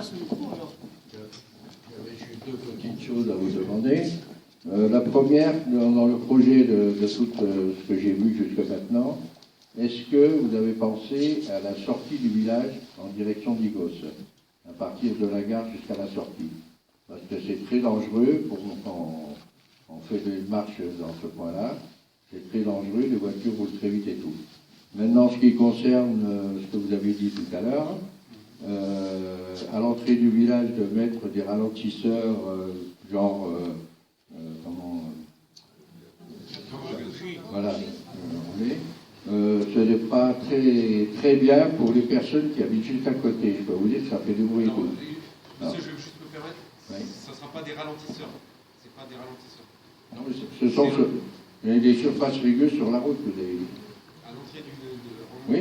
passe le micro alors. J'avais juste deux petites choses à vous demander. La première, dans le projet de tout ce que j'ai vu jusqu'à maintenant, est-ce que vous avez pensé à la sortie du village en direction d'Igos, à partir de la gare jusqu'à la sortie? Parce que c'est très dangereux quand on fait des marches dans ce point-là. C'est très dangereux, les voitures roulent très vite et tout. Maintenant, ce qui concerne ce que vous avez dit tout à l'heure, à l'entrée du village de mettre des ralentisseurs, genre, voilà, ce n'est pas très bien pour les personnes qui habitent juste à côté. Je peux vous dire que ça fait du bruit et tout. Monsieur, je vais juste me permettre, ce ne sera pas des ralentisseurs. C'est pas des ralentisseurs. Non, mais ce sont il y a des surfaces rugueuses sur la route. À l'entrée oui.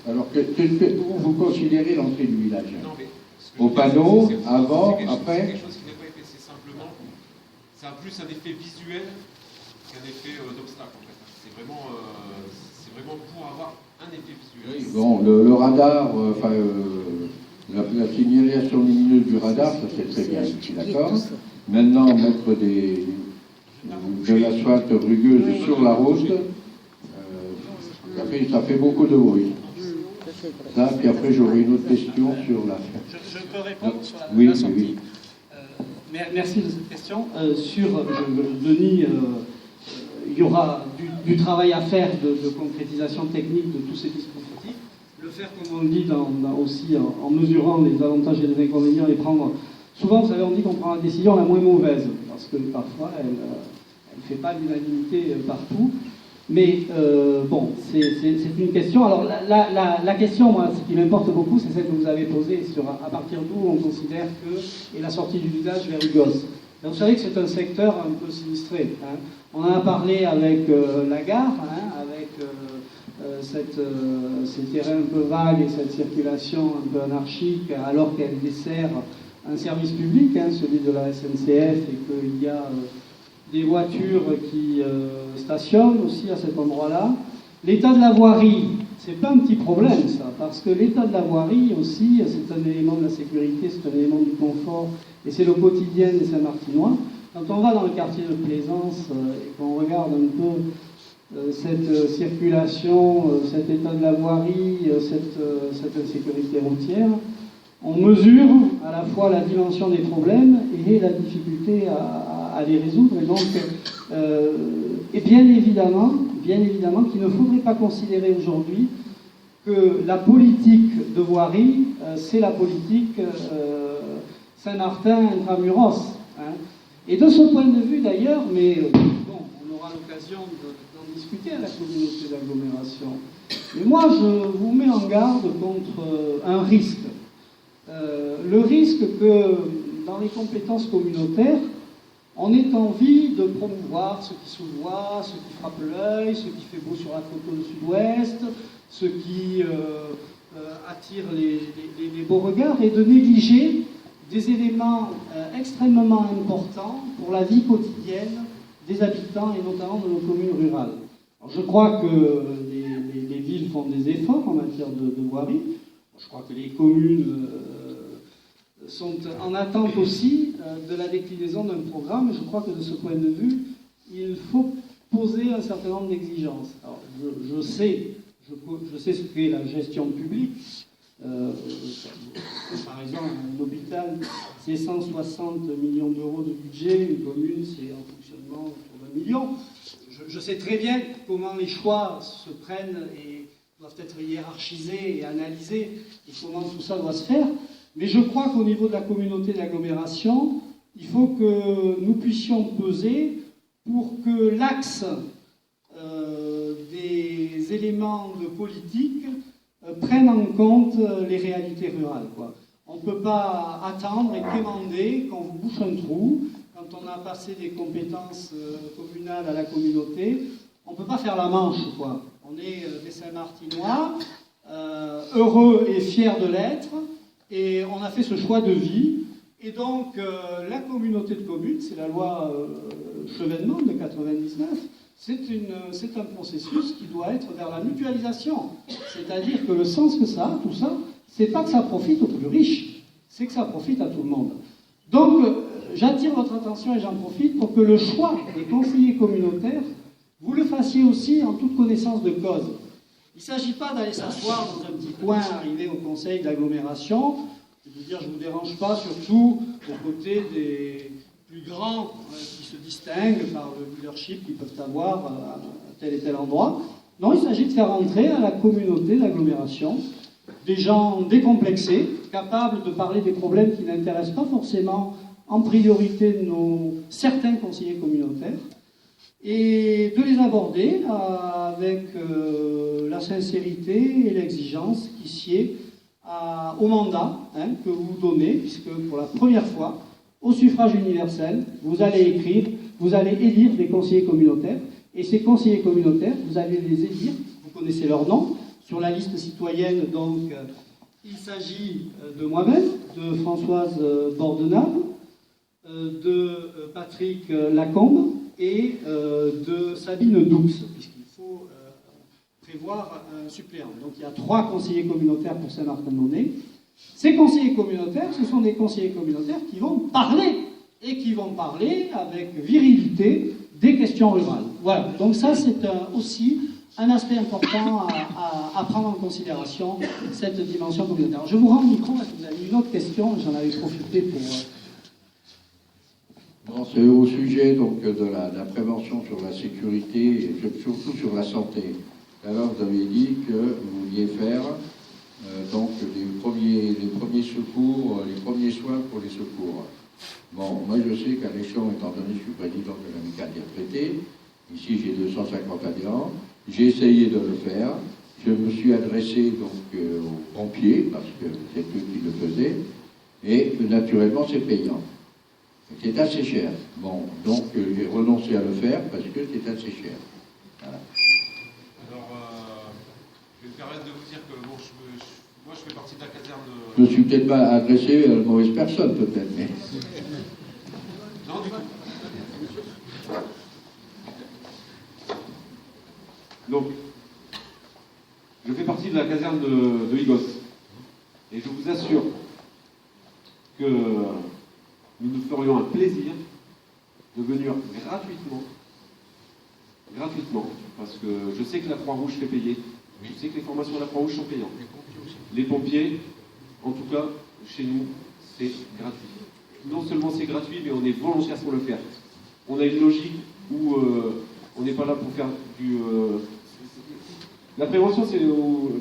Alors, où vous considérez l'entrée du village? Non, mais au panneau, avant, après? C'est quelque chose qui n'est pas été, c'est simplement, ça a plus un effet visuel qu'un effet d'obstacle en fait. C'est vraiment pour avoir un effet visuel. Oui, bon, le radar, la signalisation lumineuse du radar, ça c'est très bien, je suis d'accord. Maintenant, mettre de l'asphalte rugueuse sur la route, ça fait beaucoup de bruit. Ça, puis après j'aurai une autre question sur la... Je peux répondre sur la sortie. Oui. Merci de cette question. Denis, il y aura du travail à faire de concrétisation technique de tous ces dispositifs. Le faire, comme on le dit, aussi en mesurant les avantages et les inconvénients et prendre... Souvent, vous savez, on dit qu'on prend la décision la moins mauvaise, parce que parfois, elle ne fait pas l'unanimité partout. Mais bon, c'est une question. Alors la question, moi, ce qui m'importe beaucoup, c'est celle que vous avez posée sur à partir d'où on considère que est la sortie du village vers Igos. Vous savez que c'est un secteur un peu sinistré. Hein. On en a parlé avec la gare, avec ces terrains un peu vagues et cette circulation un peu anarchique, alors qu'elle dessert un service public, celui de la SNCF, et qu'il y a des voitures qui stationnent aussi à cet endroit-là. L'état de la voirie, c'est pas un petit problème ça, parce que l'état de la voirie aussi, c'est un élément de la sécurité, c'est un élément du confort, et c'est le quotidien des Saint-Martinois. Quand on va dans le quartier de Plaisance et qu'on regarde un peu cette circulation, cet état de la voirie, cette insécurité routière, on mesure à la fois la dimension des problèmes et la difficulté à les résoudre. Et donc, et bien évidemment qu'il ne faudrait pas considérer aujourd'hui que la politique de voirie, c'est la politique Saint-Martin intramuros. Et de ce point de vue d'ailleurs, mais bon, on aura l'occasion d'en discuter à la communauté d'agglomération. Mais moi, je vous mets en garde contre un risque. Le risque que dans les compétences communautaires, on ait envie de promouvoir ce qui se voit, ce qui frappe l'œil, ce qui fait beau sur la photo du sud-ouest, ce qui attire les beaux regards, et de négliger des éléments extrêmement importants pour la vie quotidienne des habitants et notamment de nos communes rurales. Alors, je crois que les villes font des efforts en matière de voirie. Je crois que les communes sont en attente aussi de la déclinaison d'un programme. Je crois que de ce point de vue, il faut poser un certain nombre d'exigences. Alors, je sais ce qu'est la gestion publique. Par exemple, un hôpital, c'est 160 millions d'euros de budget, une commune, c'est en fonctionnement autour d'1 million. Je sais très bien comment les choix se prennent et doivent être hiérarchisés et analysés, et comment tout ça doit se faire. Mais je crois qu'au niveau de la communauté d'agglomération, il faut que nous puissions peser pour que l'axe des éléments de politique prennent en compte les réalités rurales, quoi. On ne peut pas attendre et quémander qu'on vous bouche un trou. Quand on a passé des compétences communales à la communauté, on ne peut pas faire la manche, quoi. On est des Saint-Martinois, heureux et fiers de l'être, et on a fait ce choix de vie. Et donc, la communauté de communes, c'est la loi Chevènement de 99, c'est un processus qui doit être vers la mutualisation. C'est-à-dire que le sens que ça a, tout ça, c'est pas que ça profite aux plus riches, c'est que ça profite à tout le monde. Donc, j'attire votre attention et j'en profite pour que le choix des conseillers communautaires, vous le fassiez aussi en toute connaissance de cause. Il ne s'agit pas d'aller s'asseoir dans un petit coin, arriver au conseil d'agglomération, et de dire je ne vous dérange pas, surtout aux côtés des plus grands qui se distinguent par le leadership qu'ils peuvent avoir à tel et tel endroit. Non, il s'agit de faire entrer à la communauté d'agglomération des gens décomplexés, capables de parler des problèmes qui n'intéressent pas forcément en priorité certains conseillers communautaires, et de les aborder avec la sincérité et l'exigence qui sied au mandat que vous donnez, puisque pour la première fois, au suffrage universel, vous allez élire des conseillers communautaires, et ces conseillers communautaires, vous allez les élire, vous connaissez leur nom, sur la liste citoyenne, donc, il s'agit de moi-même, de Françoise Bordenave, de Patrick Lacombe et de Sabine Doux, puisqu'il faut prévoir un suppléant. Donc il y a 3 conseillers communautaires pour Saint-Martin-de-Launay. Ces conseillers communautaires, ce sont des conseillers communautaires qui vont parler, et qui vont parler avec virilité des questions rurales. Voilà, donc ça c'est aussi un aspect important à prendre en considération, cette dimension communautaire. Je vous rends le micro parce que vous avez une autre question, j'en avais profité pour... Bon, c'est au sujet donc, de la prévention sur la sécurité et surtout sur la santé. Alors vous avez dit que vous vouliez faire donc les premiers secours, les premiers soins pour les secours. Bon, moi je sais qu'à l'échelon, étant donné que je suis président de l'amicale des retraités, ici j'ai 250 adhérents, j'ai essayé de le faire. Je me suis adressé donc aux pompiers, parce que c'est eux qui le faisaient, et naturellement c'est payant. C'est assez cher. Bon, donc j'ai renoncé à le faire parce que c'est assez cher. Voilà. Alors, je vais me permettre de vous dire que bon, moi je fais partie de la caserne. Je ne suis peut-être pas adressé à la mauvaise personne, peut-être, mais... Non, du tout. Donc, je fais partie de la caserne de Higos. Et je vous assure que nous nous ferions un plaisir de venir gratuitement, parce que je sais que la Croix-Rouge fait payer, je sais que les formations de la Croix-Rouge sont payantes. Les pompiers, en tout cas, chez nous, c'est gratuit. Non seulement c'est gratuit, mais on est volontaire pour le faire. On a une logique où on n'est pas là pour faire du... La prévention, c'est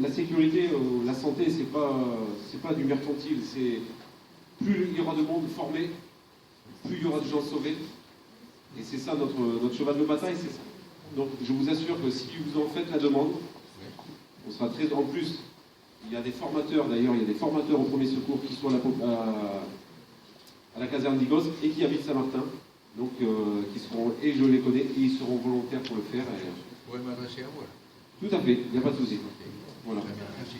la sécurité, la santé, c'est pas du mercantile. C'est plus il y aura de monde formé, plus il y aura de gens sauvés. Et c'est ça notre cheval de bataille, c'est ça. Donc je vous assure que si vous en faites la demande, on sera très... En plus, il y a des formateurs, d'ailleurs, il y a des formateurs au premier secours qui sont à la caserne d'Higos et qui habitent Saint-Martin. Donc qui seront, et je les connais, et ils seront volontaires pour le faire. Vous pouvez m'adresser à vous. Tout à fait, il n'y a pas de souci. Voilà. Merci.